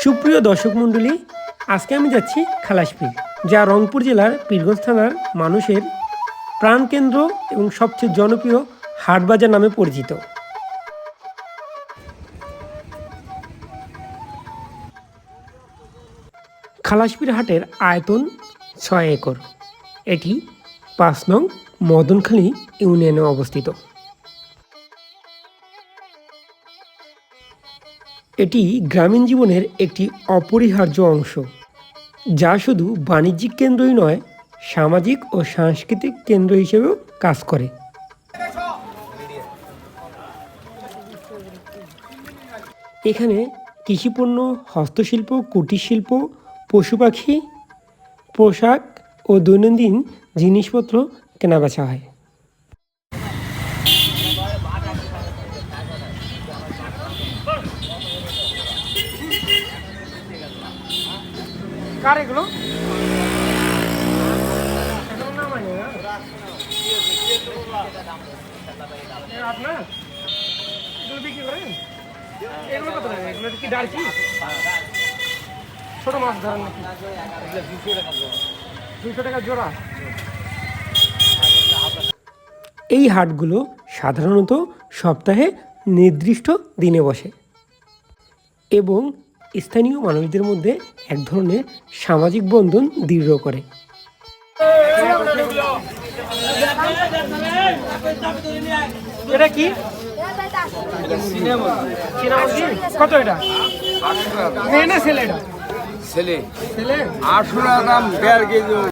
সুপ্রিয় দর্শক মণ্ডলী, আজকে আমি যাচ্ছি খালাসপীর, যা রংপুর জেলার পীরগঞ্জ থানার মানুষের প্রাণকেন্দ্র এবং সবচেয়ে জনপ্রিয় হাটবাজার নামে পরিচিত। খালাসপীর হাটের আয়তন 6 একর। এটি 5 নং মদনখালী ইউনিয়নে অবস্থিত। এটি গ্রামীণ জীবনের একটি অপরিহার্য অংশ, যা শুধু বাণিজ্যিক কেন্দ্রই নয়, সামাজিক ও সাংস্কৃতিক কেন্দ্র হিসেবেও কাজ করে। এখানে কৃষিপণ্য, হস্তশিল্প, কুটির শিল্প, পশু পাখি, পোশাক ও দৈনন্দিন জিনিসপত্র কেনাবেচা হয়। কার এগুলো? আপনার এগুলো বিক্রি করেন? এগুলো কত টাকা? এগুলো কি ডালচি? ছোট মাছ ধরেন নাকি? 200 টাকা জোড়া। এই হাটগুলো সাধারণত সপ্তাহে নির্দিষ্ট দিনে বসে এবং স্থানীয় মানুষদের মধ্যে এক ধরনের সামাজিক বন্ধন দৃঢ় করে। এটা কি? কত এটা? মেয়ে না ছেলে? এটা ছেলে। ছেলে 800 টাকা দাম, 1.5 কেজি।